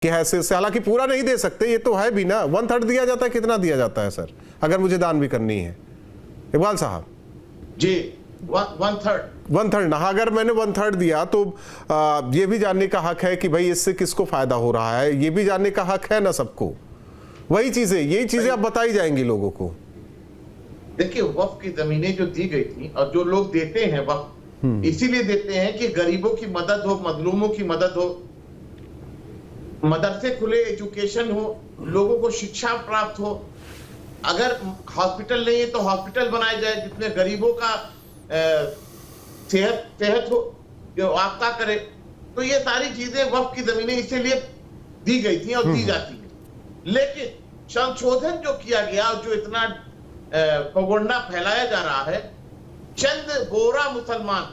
की हैसियत से, हालांकि पूरा नहीं दे सकते, ये तो है भी ना, 1/3 दिया जाता है। कितना दिया जाता है सर अगर मुझे दान भी करनी है? इकबाल साहब जी 1/3 ना, अगर मैंने 1/3 दिया तो ये भी जानने का हक है कि भाई इससे किसको फायदा हो रहा है, ये भी जानने का हक है ना सबको। वही चीजें, यही चीजें अब बताई जाएंगी लोगों को। देखिए, वक्फ की जमीनें जो दी गई थी और जो लोग देते हैं वक्फ इसीलिए देते हैं कि गरीबों की मदद हो, मजलूमों की मदद हो, मदरसे खुले, एजुकेशन हो, लोगों को शिक्षा प्राप्त हो। अगर हॉस्पिटल नहीं है तो हॉस्पिटल बनाए जाए जिसमें गरीबों का सेहत हो, जो आपका करे। तो ये सारी चीजें वक्फ की जमीनें इसीलिए दी गई थी और दी जाती है। लेकिन संशोधन जो किया गया और जो इतना पगोंडा फैलाया जा रहा है, चंद बोरा मुसलमान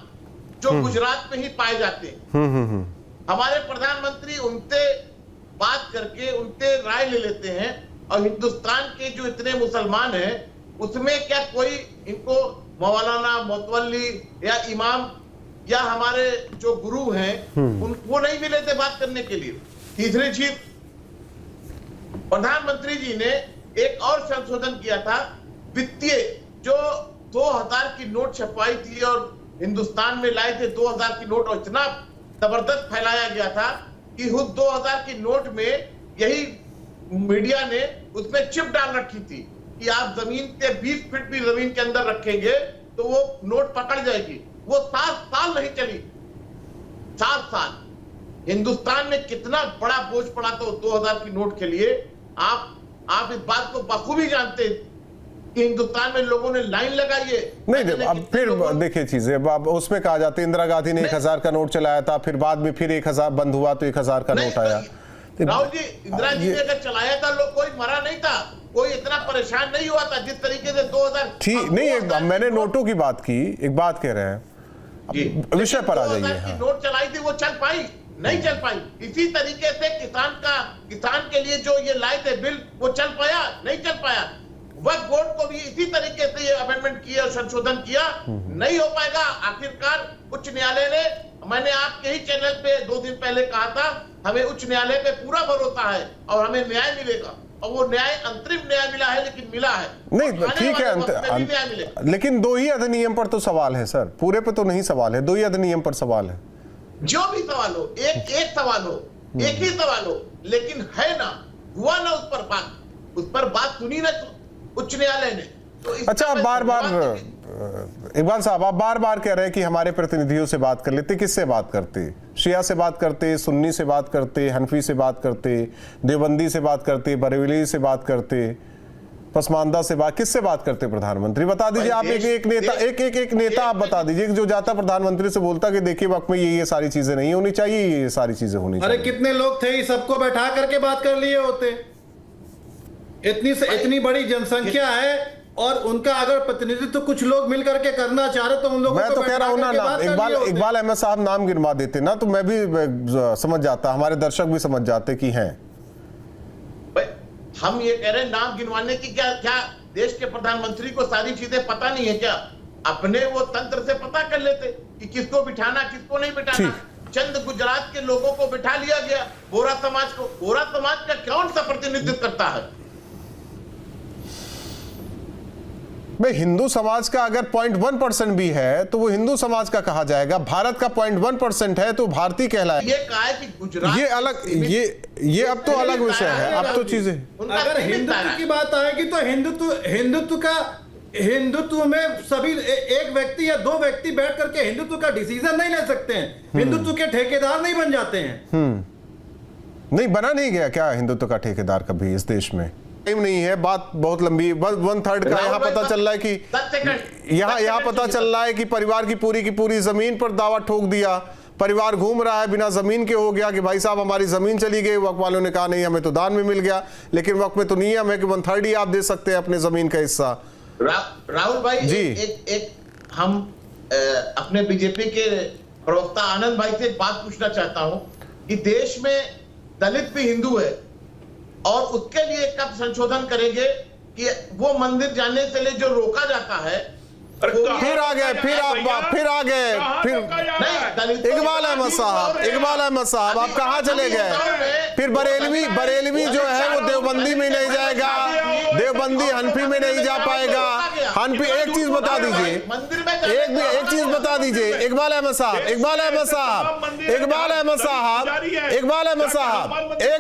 जो गुजरात में ही पाए जाते हैं, हमारे प्रधानमंत्री उनसे बात करके उनसे राय ले लेते हैं, और हिंदुस्तान के जो इतने मुसलमान हैं उसमें क्या कोई इनको मौलाना, मोतवल्ली या इमाम या हमारे जो गुरु हैं वो नहीं मिले थे बात करने के लिए? तीसरी चीज, प्रधानमंत्री जी ने एक और संशोधन किया था, वित्तीय, जो 2000 की नोट छपवाई थी और हिंदुस्तान में लाए थे 2000 की नोट, और इतना जबरदस्त फैलाया गया था कि खुद 2000 की नोट में यही मीडिया ने उसमें चिप डाल रखी थी कि आप जमीन के 20 फीट भी जमीन के अंदर रखेंगे तो वो नोट पकड़ जाएगी। वो 7 साल नहीं चली, 7 साल। हिंदुस्तान में कितना बड़ा बोझ पड़ा था 2000 की नोट के लिए। आप इस बात को बखूबी जानते हैं कि हिंदुस्तान में लोगों ने लाइन लगाई है। नहीं, अब फिर देखिए चीजें, अब उसमें कहा जाता है इंदिरा गांधी ने 1000 का नोट चलाया था, फिर बाद में फिर 1000 बंद हुआ तो 1000 का नोट आया। राहुल जी, इंदिरा जी ने अगर चलाया था, लोग कोई मरा नहीं था, कोई इतना परेशान नहीं हुआ था जिस तरीके से 2000। ठीक नहीं, मैंने नोटों की बात की, एक बात कह रहे हैं, विषय पर आ जाइए। हाँ। नोट चलाई थी वो चल पाई? नहीं चल पाई। इसी तरीके से किसान के लिए जो ये लाए थे बिल, वो चल पाया? नहीं चल पाया। वक्फ बोर्ड को भी इसी तरीके से ये अमेंडमेंट किया और संशोधन किया, नहीं हो पाएगा। आखिरकार उच्च न्यायालय ने, मैंने आपके ही चैनल पे 2 दिन पहले कहा था, हमें उच्च न्यायालय पे पूरा भरोसा है और हमें न्याय मिलेगा, और वो न्याय अंतरिम न्याय मिला है, लेकिन मिला है। नहीं ठीक है, लेकिन 2 ही अधिनियम पर तो सवाल है सर, पूरे पे तो नहीं सवाल है, 2 ही अधिनियम पर सवाल है। जो भी सवाल हो, एक सवाल हो, एक ही सवाल हो, लेकिन है ना, हुआ ना उस पर बात सुनी ना उच्च न्यायालय ने। तो अच्छा, बार-बार इकबाल साहब, आप बार-बार कह रहे हैं कि हमारे प्रतिनिधियों से बात कर लेते। किससे बात करते? शिया से बात करते, सुन्नी से बात करते, हनफी से बात करते, देवबंदी से बात करते, बरेलवी से बात करते, पसमानदा से बात, किससे बात करते प्रधानमंत्री? बता दीजिए आप। एक नेता आप बता दीजिए जो जाता प्रधानमंत्री से बोलता कि देखिए वक्त में ये सारी चीजें नहीं होनी चाहिए, ये सारी चीजें होनी चाहिए। अरे कितने लोग थे, सबको बैठा करके बात कर लिए होते। इतनी बड़ी जनसंख्या है और उनका अगर प्रतिनिधित्व तो कुछ लोग मिलकर के करना चाह रहे तो उन लोगों मैं तो कह रहा हूं ना, इकबाल अहमद साहब नाम गिनवा देते ना, तो मैं भी समझ जाता, हमारे दर्शक भी समझ जाते कि हैं। हम ये कह रहे हैं, नाम गिनवाने की क्या देश के प्रधानमंत्री को सारी चीजें पता नहीं है क्या? अपने वो तंत्र से पता कर लेते कि किसको बिठाना, किसको नहीं बिठाना। चंद गुजरात के लोगों को बिठा लिया गया, बोरा समाज को। बोरा समाज का कौन सा प्रतिनिधित्व करता है? भाई हिंदू समाज का अगर 0.1% भी है तो वो हिंदू समाज का कहा जाएगा। भारत का 0.1% है तो भारतीय कहलाएगा। ये कहा है कि गुजरात, ये अलग, ये अब तो अलग विषय है, अब तो चीजें। अगर हिंदुत्व की बात आएगी तो हिंदुत्व में सभी एक व्यक्ति या 2 व्यक्ति बैठ करके हिंदुत्व का डिसीजन नहीं ले सकते हैं। हिंदुत्व के ठेकेदार नहीं बन जाते हैं। नहीं बना नहीं गया क्या हिंदुत्व का ठेकेदार कभी इस देश में? नहीं है, बात बहुत लंबी। 1/3 का यहाँ पता चल रहा है कि यहाँ पता चल रहा है कि परिवार की पूरी जमीन पर दावा ठोक दिया। परिवार घूम रहा है बिना जमीन के, हो गया कि भाई साहब हमारी जमीन चली गई। वक्फ वालों ने कहा नहीं, हमें तो दान में मिल गया, लेकिन वक्फ में तो नियम है कि 1/3 ही आप दे सकते हैं अपने जमीन का हिस्सा। राहुल भाई जी, हम अपने बीजेपी के प्रवक्ता आनंद भाई से बात पूछना चाहता हूं कि देश में दलित भी हिंदू है, और उसके लिए कब संशोधन करेंगे कि वो मंदिर जाने से ले जो रोका जाता है फिर आ गए, फिर आ गए, फिर इकबाल अहमद साहब आप कहाँ चले गए? फिर बरेलवी जो है वो देवबंदी में नहीं जाएगा, देवबंदी हनफी में नहीं जा पाएगा। हनफी, एक चीज बता दीजिए, एक चीज बता दीजिए इकबाल अहमद साहब, एक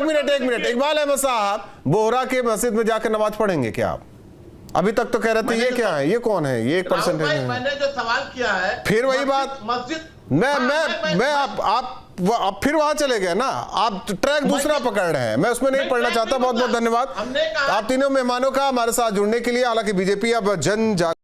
मिनट, इकबाल अहमद साहब बोहरा के मस्जिद में जाकर नमाज पढ़ेंगे क्या आप? अभी तक तो कह रहे थे ये क्या है, ये कौन है, ये 1% है। मैंने जो सवाल किया है, फिर वही बात, मस्जिद मैं आप फिर वहां चले गए ना, आप ट्रैक दूसरा पकड़ रहे हैं, मैं उसमें नहीं पढ़ना चाहता। बहुत बहुत धन्यवाद आप तीनों मेहमानों का हमारे साथ जुड़ने के लिए। हालांकि बीजेपी अब जन